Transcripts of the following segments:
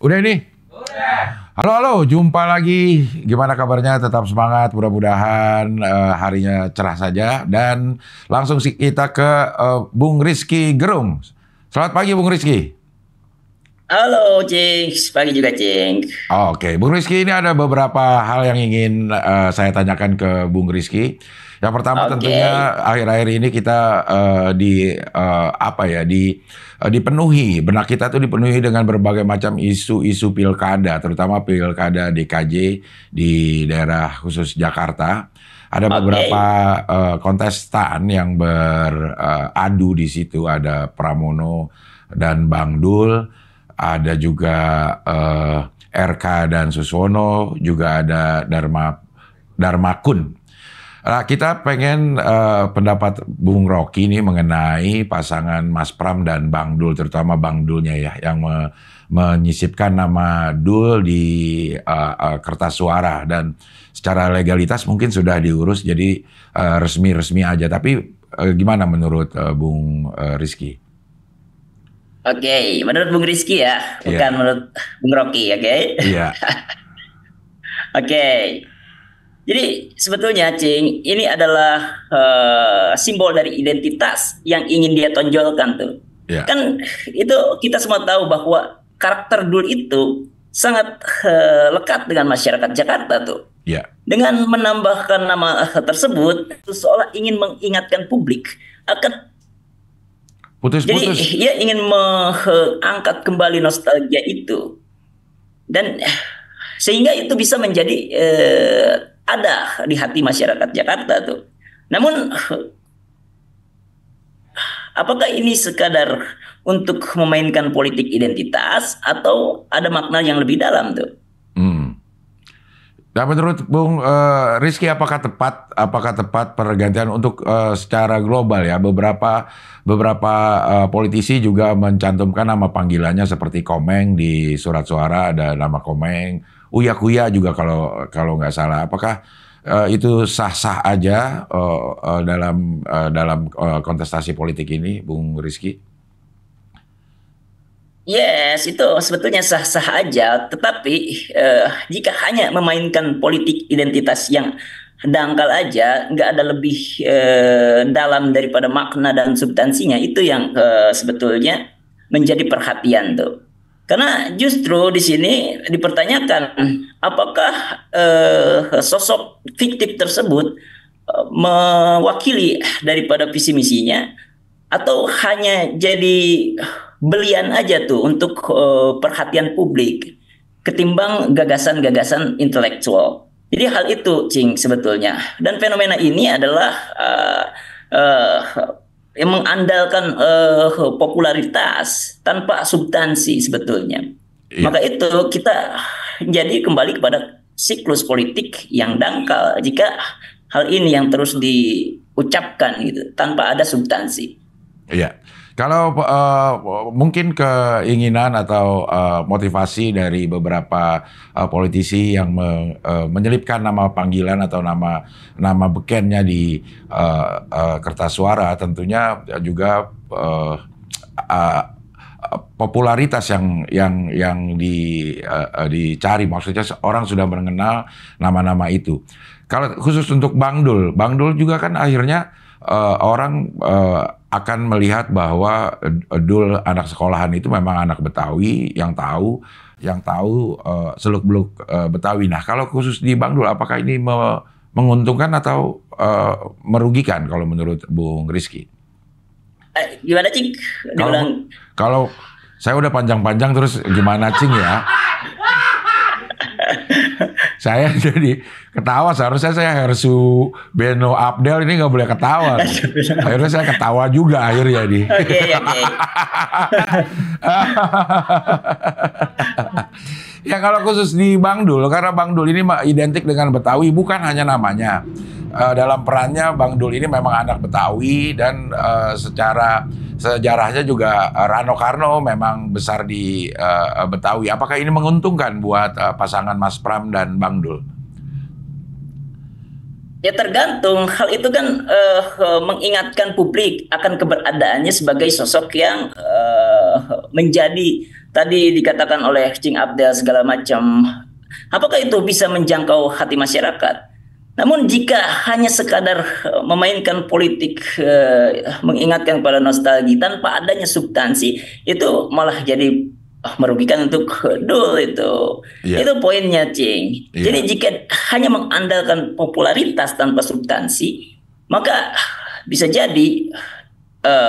Udah ini? Udah. Halo, halo, jumpa lagi. Gimana kabarnya? Tetap semangat. Mudah-mudahan harinya cerah saja. Dan langsung kita ke Bung Rizky Gerung. Selamat pagi, Bung Rizky. Halo, Cing. Pagi juga, Cing. Oke, Bung Rizky, ini ada beberapa hal yang ingin saya tanyakan ke Bung Rizky. Yang pertama Oke. tentunya akhir-akhir ini kita dipenuhi, benak kita tuh dipenuhi dengan berbagai macam isu-isu pilkada, terutama pilkada DKJ di daerah khusus Jakarta. Ada beberapa Oke. kontestan yang beradu di situ, ada Pramono dan Bang Dul, ada juga RK dan Suswono, juga ada Darmakun. Nah, kita pengen pendapat Bung Rocky ini mengenai pasangan Mas Pram dan Bang Dul, terutama Bang Dulnya ya, yang menyisipkan nama Dul di kertas suara, dan secara legalitas mungkin sudah diurus, jadi resmi-resmi aja. Tapi gimana menurut Bung Rizky? Oke. Menurut Bung Rizky ya, bukan Iya, menurut Bung Rocky, oke? iya, Oke. Jadi sebetulnya, Cing, ini adalah simbol dari identitas yang ingin dia tonjolkan tuh. iya, Kan itu kita semua tahu bahwa karakter Dul itu sangat lekat dengan masyarakat Jakarta tuh. iya. Dengan menambahkan nama tersebut, itu seolah ingin mengingatkan publik akan. Jadi Putus-putus. ia ingin mengangkat kembali nostalgia itu, dan sehingga itu bisa menjadi ada di hati masyarakat Jakarta tuh. Namun apakah ini sekadar untuk memainkan politik identitas atau ada makna yang lebih dalam tuh? Hmm. Nah, menurut Bung Rizky, apakah tepat pergantian untuk secara global ya, beberapa politisi juga mencantumkan nama panggilannya seperti Komeng di surat suara, ada nama Komeng, Uya Kuya juga kalau nggak salah. Apakah itu sah-sah aja dalam kontestasi politik ini, Bung Rizky? Yes, itu sebetulnya sah-sah aja, tetapi jika hanya memainkan politik identitas yang dangkal aja, nggak ada lebih dalam daripada makna dan substansinya, itu yang sebetulnya menjadi perhatian tuh. Karena justru di sini dipertanyakan apakah sosok fiktif tersebut mewakili daripada visi misinya, atau hanya jadi belian aja tuh untuk perhatian publik ketimbang gagasan-gagasan intelektual. Jadi hal itu, Cing, sebetulnya. Dan fenomena ini adalah uh, yang mengandalkan popularitas tanpa substansi sebetulnya. Iya. Maka itu kita jadi kembali kepada siklus politik yang dangkal jika hal ini yang terus diucapkan gitu tanpa ada substansi. Iya, kalau mungkin keinginan atau motivasi dari beberapa politisi yang menyelipkan nama panggilan atau nama bekennya di kertas suara, tentunya juga uh, popularitas yang dicari. Maksudnya orang sudah mengenal nama-nama itu. Kalau khusus untuk Bang Dul juga kan akhirnya orang akan melihat bahwa Dul anak sekolahan itu memang anak Betawi yang tahu seluk-beluk Betawi. Nah, kalau khusus di Bang Dul, apakah ini menguntungkan atau merugikan kalau menurut Bung Rizky? Gimana, Cing? Kalau Diulang. kalau saya udah panjang-panjang terus gimana Cing ya? Saya jadi ketawa, seharusnya saya Hersu Beno Abdel ini nggak boleh ketawa. Akhirnya saya ketawa juga akhirnya nih. Oke, oke. Ya kalau khusus di Bang Dul, karena Bang Dul ini identik dengan Betawi, bukan hanya namanya. Dalam perannya Bang Dul ini memang anak Betawi, dan secara sejarahnya juga Rano Karno memang besar di Betawi. Apakah ini menguntungkan buat pasangan Mas Pram dan Bang Dul? Ya tergantung. Hal itu kan mengingatkan publik akan keberadaannya sebagai sosok yang menjadi tadi dikatakan oleh Cing Abdel segala macam, apakah itu bisa menjangkau hati masyarakat? Namun jika hanya sekadar memainkan politik, mengingatkan pada nostalgia tanpa adanya substansi, itu malah jadi merugikan untuk Dul itu. Iya, Itu poinnya, Cing. Jadi iya. jika hanya mengandalkan popularitas tanpa substansi, maka bisa jadi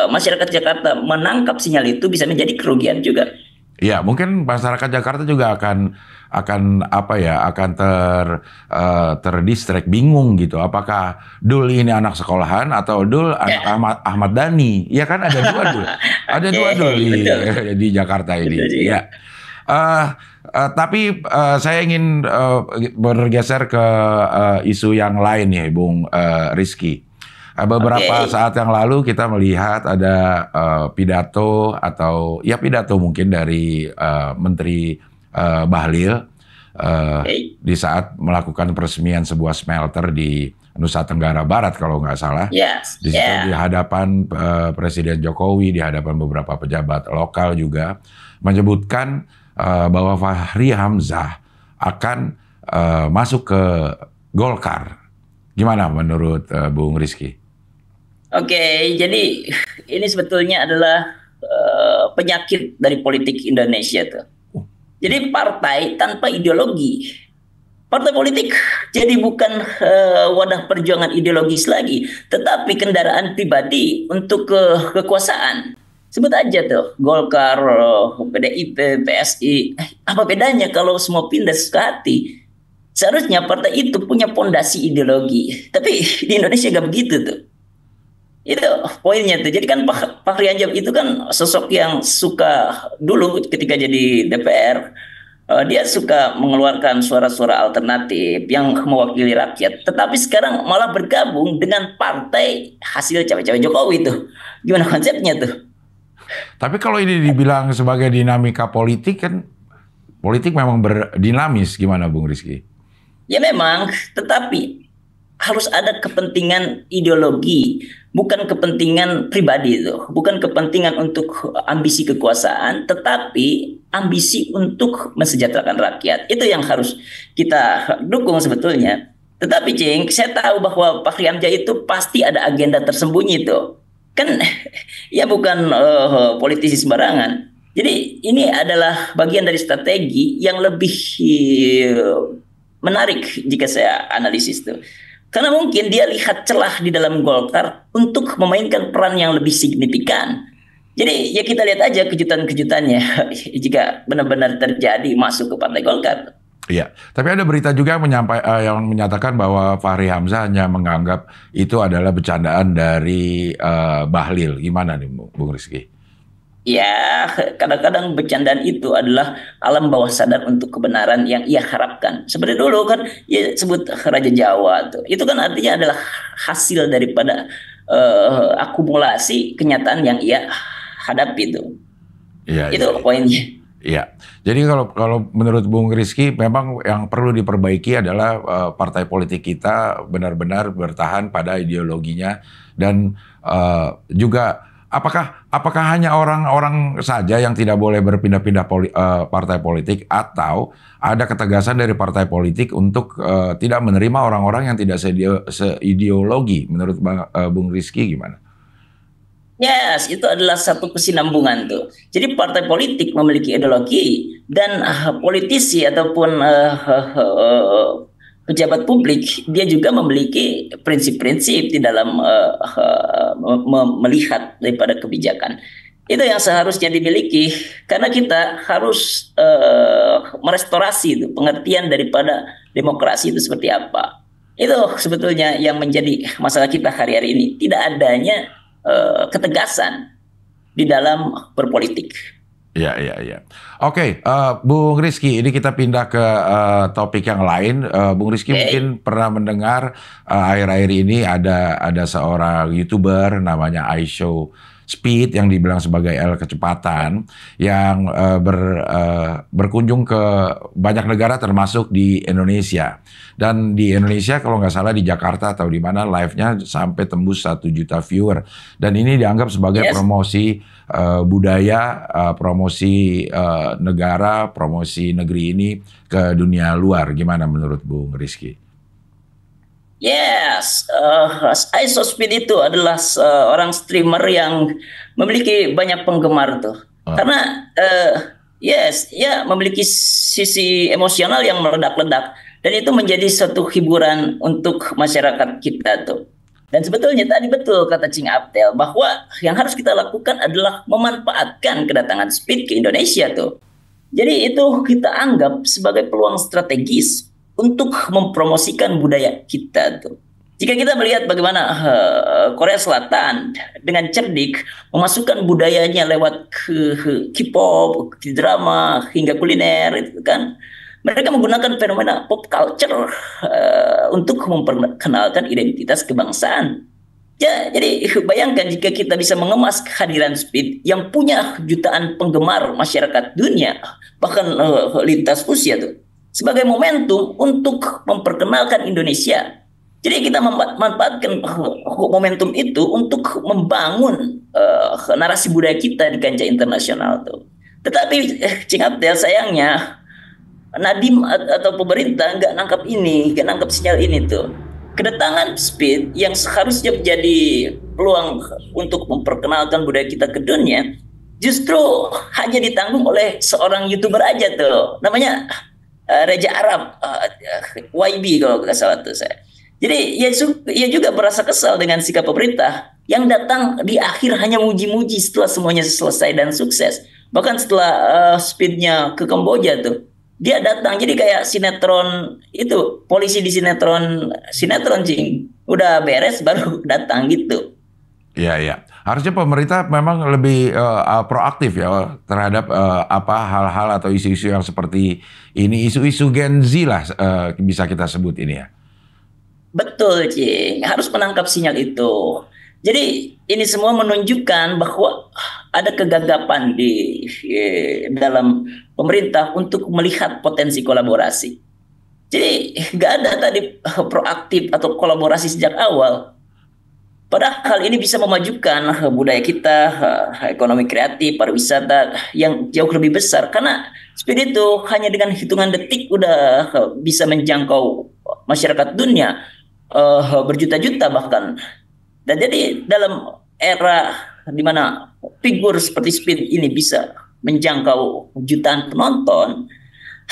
masyarakat Jakarta menangkap sinyal itu bisa menjadi kerugian juga. Iya, mungkin masyarakat Jakarta juga akan apa ya, akan terdistract, bingung gitu. Apakah Dul ini anak sekolahan atau Dul anak Ya, Ahmad Dhani? Ya kan ada dua Dul, ada oke, dua Dul di betul, di Jakarta betul ini. juga. Ya. Eh, tapi saya ingin bergeser ke isu yang lain ya, Bung Rizky. Oke, Beberapa saat yang lalu kita melihat ada pidato atau ya pidato mungkin dari Menteri Bahlil oke, di saat melakukan peresmian sebuah smelter di Nusa Tenggara Barat kalau nggak salah. yes, Di situ di ya, hadapan Presiden Jokowi, di hadapan beberapa pejabat lokal juga menyebutkan bahwa Fahri Hamzah akan masuk ke Golkar. Gimana menurut Bung Rizky? oke. Jadi ini sebetulnya adalah penyakit dari politik Indonesia tuh. Jadi partai tanpa ideologi, partai politik jadi bukan wadah perjuangan ideologis lagi, tetapi kendaraan pribadi untuk kekuasaan. Sebut aja tuh, Golkar, PDIP, PSI. Apa bedanya kalau semua pindah suka hati? Seharusnya partai itu punya pondasi ideologi. Tapi di Indonesia gak begitu tuh. Itu poinnya tuh. Jadi kan Pak Fahri Hamzah itu kan sosok yang suka dulu ketika jadi DPR, dia suka mengeluarkan suara-suara alternatif yang mewakili rakyat. Tetapi sekarang malah bergabung dengan partai hasil cawe-cawe Jokowi tuh. Gimana konsepnya tuh? Tapi kalau ini dibilang sebagai dinamika politik kan, politik memang berdinamis, gimana Bung Rizky? Ya memang, tetapi harus ada kepentingan ideologi, bukan kepentingan pribadi itu, bukan kepentingan untuk ambisi kekuasaan, tetapi ambisi untuk mensejahterakan rakyat. Itu yang harus kita dukung sebetulnya. Tetapi Cing, saya tahu bahwa Pak Hamzah itu pasti ada agenda tersembunyi itu. Kan ya bukan politisi sembarangan. Jadi ini adalah bagian dari strategi yang lebih menarik jika saya analisis tuh. Karena mungkin dia lihat celah di dalam Golkar untuk memainkan peran yang lebih signifikan. Jadi ya kita lihat aja kejutan-kejutannya jika benar-benar terjadi masuk ke Partai Golkar. Iya, tapi ada berita juga yang menyatakan bahwa Fahri Hamzah hanya menganggap itu adalah bercandaan dari Bahlil. Gimana nih Bung Rizky? Ya, kadang-kadang bercandaan itu adalah alam bawah sadar untuk kebenaran yang ia harapkan. Seperti dulu kan, ia sebut Raja Jawa tuh. Itu kan artinya adalah hasil daripada akumulasi kenyataan yang ia hadapi itu. Iya, Itu iya. poinnya. Iya, jadi kalau menurut Bung Rizky memang yang perlu diperbaiki adalah partai politik kita benar-benar bertahan pada ideologinya dan juga apakah hanya orang-orang saja yang tidak boleh berpindah-pindah partai politik atau ada ketegasan dari partai politik untuk tidak menerima orang-orang yang tidak seideologi menurut Bung Rizky gimana? Yes, itu adalah satu kesinambungan tuh. Jadi partai politik memiliki ideologi dan politisi ataupun pejabat publik dia juga memiliki prinsip-prinsip di dalam melihat daripada kebijakan. Itu yang seharusnya dimiliki karena kita harus merestorasi itu pengertian daripada demokrasi itu seperti apa. Itu sebetulnya yang menjadi masalah kita hari-hari ini. Tidak adanya ketegasan di dalam berpolitik. Ya, ya, ya. Oke, Bung Rizky, ini kita pindah ke topik yang lain. Bung Rizky Oke, mungkin pernah mendengar akhir-akhir ini ada seorang YouTuber namanya Aisho Speed yang dibilang sebagai L kecepatan yang berkunjung ke banyak negara termasuk di Indonesia. Dan di Indonesia kalau nggak salah di Jakarta atau di mana live-nya sampai tembus 1 juta viewer. Dan ini dianggap sebagai promosi budaya, promosi negara, promosi negeri ini ke dunia luar. Gimana menurut Bung Rizky? Yes, iSoSpeed itu adalah seorang streamer yang memiliki banyak penggemar tuh. Karena yes, ya memiliki sisi emosional yang meledak-ledak dan itu menjadi satu hiburan untuk masyarakat kita tuh. Dan sebetulnya tadi betul kata Cing Aptel bahwa yang harus kita lakukan adalah memanfaatkan kedatangan Speed ke Indonesia tuh. Jadi itu kita anggap sebagai peluang strategis untuk mempromosikan budaya kita tuh. Jika kita melihat bagaimana Korea Selatan dengan cerdik memasukkan budayanya lewat K-pop, drama hingga kuliner itu kan, mereka menggunakan fenomena pop culture untuk memperkenalkan identitas kebangsaan. Ya, jadi bayangkan jika kita bisa mengemas kehadiran Speed yang punya jutaan penggemar masyarakat dunia, bahkan lintas usia tuh, sebagai momentum untuk memperkenalkan Indonesia. Jadi kita memanfaatkan momentum itu untuk membangun narasi budaya kita di kancah internasional tuh. Tetapi Cing Aptel sayangnya Nadiem atau pemerintah nggak nangkap sinyal ini tuh. Kedatangan Speed yang seharusnya menjadi peluang untuk memperkenalkan budaya kita ke dunia, justru hanya ditanggung oleh seorang YouTuber aja tuh, namanya Reza Arab, YB kalau nggak salah tuh saya. Jadi ia juga merasa kesal dengan sikap pemerintah yang datang di akhir hanya muji-muji setelah semuanya selesai dan sukses. Bahkan setelah Speednya ke Kamboja tuh, dia datang jadi kayak sinetron itu, polisi di sinetron Cing. Udah beres baru datang gitu. Iya, iya. Harusnya pemerintah memang lebih proaktif ya terhadap hal-hal atau isu-isu yang seperti ini, isu-isu Gen Z lah bisa kita sebut ini ya. Betul, Cing. Harus menangkap sinyal itu. Jadi ini semua menunjukkan bahwa ada kegagapan di dalam pemerintah untuk melihat potensi kolaborasi. Jadi nggak ada tadi proaktif atau kolaborasi sejak awal. Padahal ini bisa memajukan budaya kita, ekonomi kreatif, pariwisata yang jauh lebih besar. Karena Speed itu hanya dengan hitungan detik udah bisa menjangkau masyarakat dunia berjuta-juta bahkan. Dan jadi dalam era di mana figur seperti Speed ini bisa menjangkau jutaan penonton,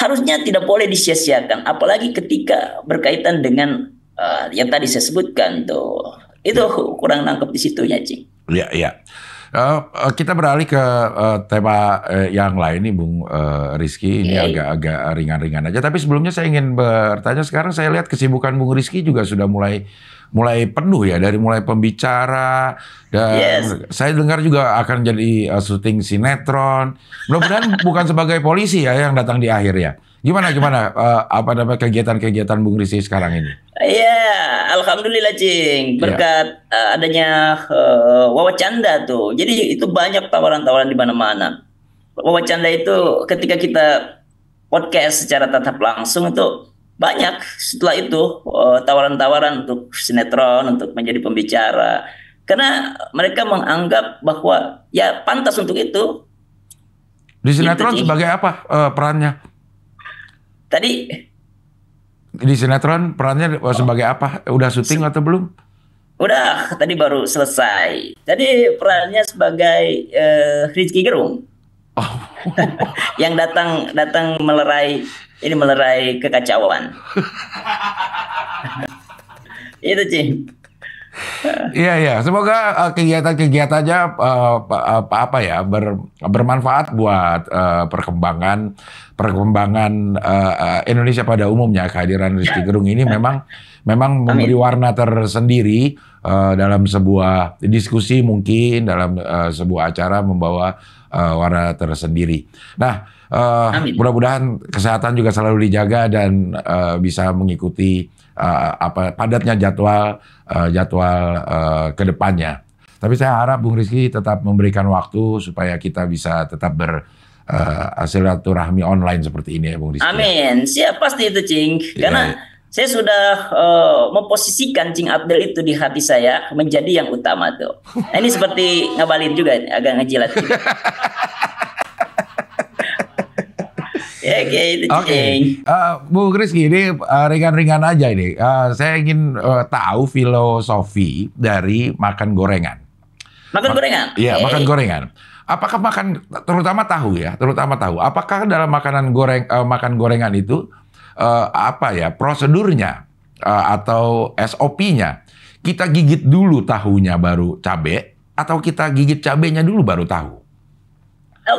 harusnya tidak boleh disia-siakan. Apalagi ketika berkaitan dengan yang tadi saya sebutkan tuh. Itu kurang nangkep di situnya, Cing. Iya, iya. Kita beralih ke tema yang lain nih, Bung Rizky. Ini agak ringan-ringan aja. Tapi sebelumnya saya ingin bertanya, sekarang saya lihat kesibukan Bung Rizky juga sudah mulai penuh ya, dari mulai pembicara dan saya dengar juga akan jadi syuting sinetron. Mudah-mudahan bukan sebagai polisi ya yang datang di akhir ya. Gimana apa namanya kegiatan-kegiatan Bung Rizky sekarang ini? Iya, alhamdulillah Cing. Berkat adanya Wawacanda tuh. Jadi itu banyak tawaran-tawaran di mana-mana. Wawacanda itu ketika kita podcast secara tatap langsung itu banyak. Setelah itu tawaran-tawaran untuk sinetron, untuk menjadi pembicara. Karena mereka menganggap bahwa ya pantas untuk itu. Di sinetron gitu, sebagai apa perannya? Tadi di sinetron perannya sebagai apa? Udah syuting atau belum? Udah, tadi baru selesai. Tadi perannya sebagai Rizky Gerung. Oh. Yang datang melerai kekacauan. Itu, Cing. Iya. Semoga kegiatan-kegiatannya bermanfaat buat perkembangan Indonesia pada umumnya. Kehadiran Rizky Gerung ini memang memberi warna tersendiri dalam sebuah diskusi, mungkin dalam sebuah acara membawa warna tersendiri. Nah, mudah-mudahan kesehatan juga selalu dijaga dan bisa mengikuti padatnya jadwal ke depannya. Tapi saya harap Bung Rizky tetap memberikan waktu supaya kita bisa tetap silaturahmi online seperti ini ya Bung Rizky. Amin, siap pasti itu Cing. Karena saya sudah memposisikan Cing Abdel itu di hati saya menjadi yang utama tuh. Nah, ini seperti ngabalin juga, agak ngejilat juga. Ya, kayak itu Cing. Bung Rizky, ini ringan-ringan aja ini. Saya ingin tahu filosofi dari makan gorengan. Makan gorengan? Iya, makan gorengan. Apakah makan, terutama tahu ya, terutama tahu. Apakah dalam makanan makan gorengan itu apa ya prosedurnya atau SOP-nya? Kita gigit dulu tahunya baru cabe, atau kita gigit cabenya dulu baru tahu?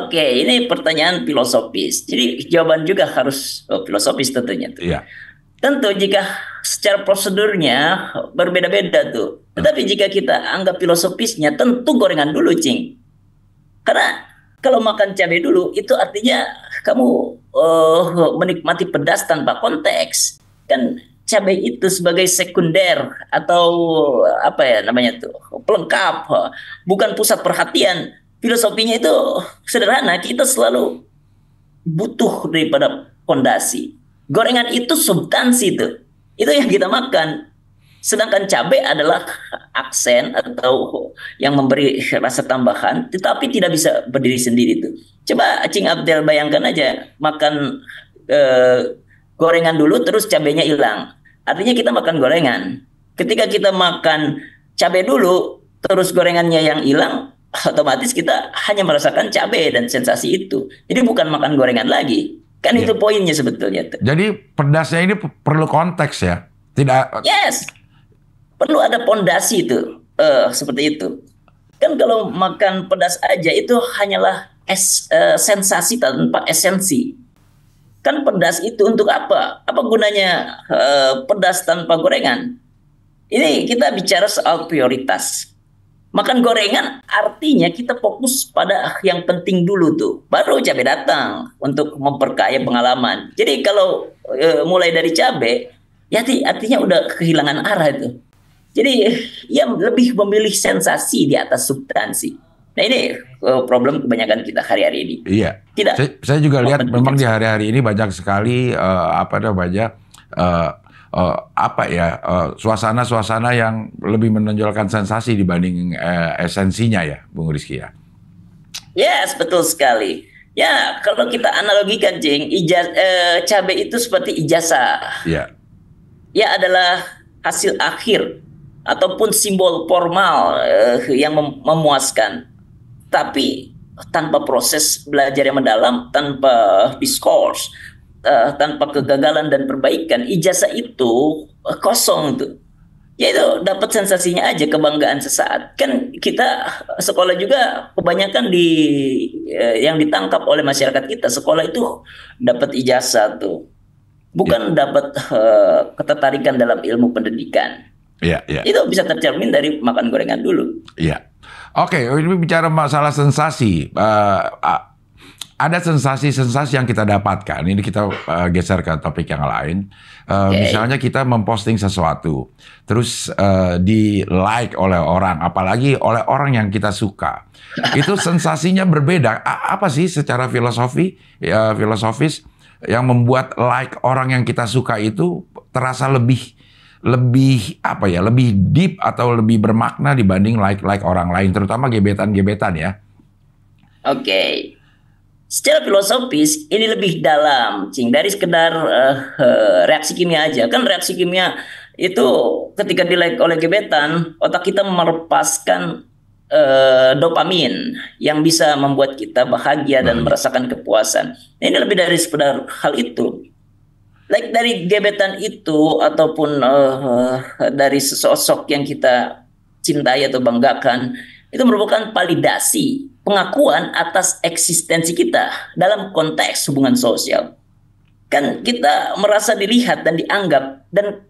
Oke, ini pertanyaan filosofis. Jadi jawaban juga harus filosofis tentunya. Iya. Tentu jika secara prosedurnya berbeda-beda tuh. Tetapi jika kita anggap filosofisnya, tentu gorengan dulu, Cing. Karena kalau makan cabai dulu, itu artinya kamu menikmati pedas tanpa konteks. Kan cabai itu sebagai sekunder atau apa ya namanya tuh, pelengkap, bukan pusat perhatian. Filosofinya itu sederhana, kita selalu butuh daripada fondasi. Gorengan itu substansi tuh. Itu yang kita makan. Sedangkan cabai adalah aksen atau yang memberi rasa tambahan, tetapi tidak bisa berdiri sendiri tuh. Coba Cing Abdel bayangkan aja, makan gorengan dulu terus cabainya hilang. Artinya kita makan gorengan. Ketika kita makan cabai dulu terus gorengannya yang hilang, otomatis kita hanya merasakan cabai dan sensasi itu. Jadi bukan makan gorengan lagi. Kan itu poinnya sebetulnya tuh. Jadi pedasnya ini perlu konteks ya? Tidak. Yes. Perlu ada pondasi itu. Seperti itu. Kan kalau makan pedas aja itu hanyalah sensasi tanpa esensi. Kan pedas itu untuk apa? Apa gunanya pedas tanpa gorengan? Ini kita bicara soal prioritas. Makan gorengan artinya kita fokus pada yang penting dulu tuh. Baru cabai datang untuk memperkaya pengalaman. Jadi kalau mulai dari cabai, ya artinya udah kehilangan arah itu. Jadi ya lebih memilih sensasi di atas substansi. Nah ini problem kebanyakan kita hari-hari ini. Iya. Tidak. Saya juga lihat memang di hari-hari ini banyak sekali suasana-suasana yang lebih menonjolkan sensasi dibanding esensinya ya, Bung Rizky ya. Yes, betul sekali. Ya, kalau kita analogikan, Cing, cabai itu seperti ijazah. Iya. Ya adalah hasil akhir ataupun simbol formal yang memuaskan. Tapi tanpa proses belajar yang mendalam, tanpa diskurs, tanpa kegagalan dan perbaikan, ijazah itu kosong tuh. Ya itu dapat sensasinya aja, kebanggaan sesaat. Kan kita sekolah juga kebanyakan yang ditangkap oleh masyarakat kita, sekolah itu dapat ijazah tuh. Bukan dapat ketertarikan dalam ilmu pendidikan. Iya. Itu bisa tercermin dari makan gorengan dulu. Iya. Oke, ini bicara masalah sensasi. Ada sensasi-sensasi yang kita dapatkan. Ini kita geser ke topik yang lain. Misalnya kita memposting sesuatu, terus di like oleh orang, apalagi oleh orang yang kita suka. Itu sensasinya berbeda. Apa sih secara filosofis yang membuat like orang yang kita suka itu terasa lebih deep atau lebih bermakna dibanding like orang lain, terutama gebetan ya. Oke. Secara filosofis ini lebih dalam, Cing, dari sekedar reaksi kimia aja. Kan reaksi kimia itu ketika di-like oleh gebetan, otak kita melepaskan dopamin yang bisa membuat kita bahagia dan merasakan kepuasan. Nah, ini lebih dari sekedar hal itu. Like dari gebetan itu ataupun dari sesosok yang kita cintai atau banggakan, itu merupakan validasi, pengakuan atas eksistensi kita dalam konteks hubungan sosial. Kan kita merasa dilihat dan dianggap, dan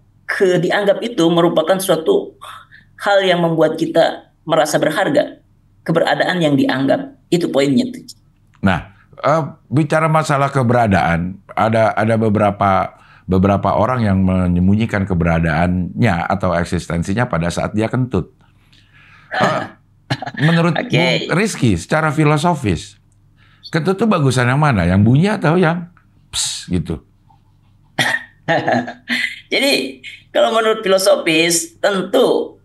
dianggap itu merupakan suatu hal yang membuat kita merasa berharga, keberadaan yang dianggap. Itu poinnya. Nah, bicara masalah keberadaan, ada beberapa orang yang menyembunyikan keberadaannya atau eksistensinya pada saat dia kentut. menurut Oke. Bung Rizky secara filosofis, kentut itu bagusan yang mana? Yang bunyi atau yang ps gitu? Jadi kalau menurut filosofis tentu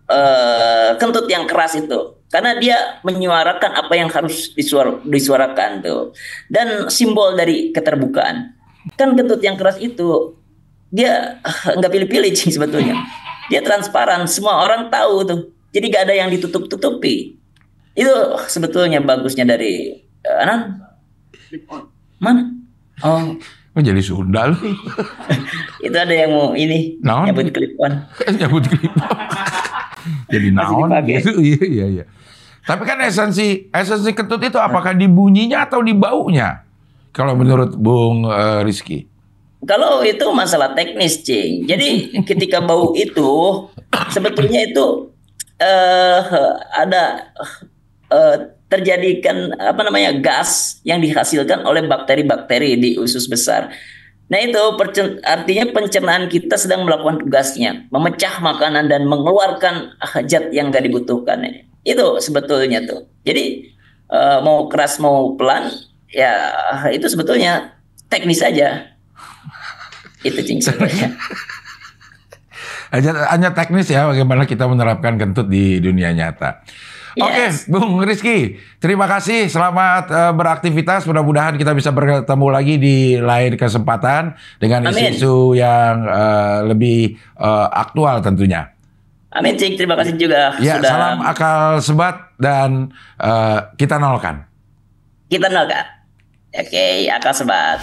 kentut yang keras itu karena dia menyuarakan apa yang harus disuarakan tuh dan simbol dari keterbukaan. Kan kentut yang keras itu dia nggak pilih-pilih Cing, sebetulnya. Dia transparan, semua orang tahu tuh. Jadi gak ada yang ditutup-tutupi. Itu sebetulnya bagusnya dari Anan. Mana? Oh, Oh, jadi Sunda lu. itu ada yang mau ini Naon? nyabut clip on. Nyabut klip. Jadi Masih naon dipakai. gitu. Iya. Tapi kan esensi kentut itu apakah di bunyinya atau di baunya? Kalau menurut Bung Rizky. Kalau itu masalah teknis, Cing. Jadi ketika bau itu sebetulnya itu ada terjadikan apa namanya gas yang dihasilkan oleh bakteri-bakteri di usus besar. Nah itu artinya pencernaan kita sedang melakukan tugasnya, memecah makanan dan mengeluarkan zat yang nggak dibutuhkan. Itu sebetulnya tuh. Jadi mau keras mau pelan, ya itu sebetulnya teknis saja. Itu Cing sebenarnya. Hanya teknis ya bagaimana kita menerapkan kentut di dunia nyata. Yes. Oke, Bung Rizky, terima kasih. Selamat beraktivitas. Mudah-mudahan kita bisa bertemu lagi di lain kesempatan dengan Amin. isu-isu yang lebih aktual tentunya. Amin, Cing. Terima kasih juga Ya, sudah salam akal sebat dan kita nolkan. kita nolkan. Oke, akal sebat.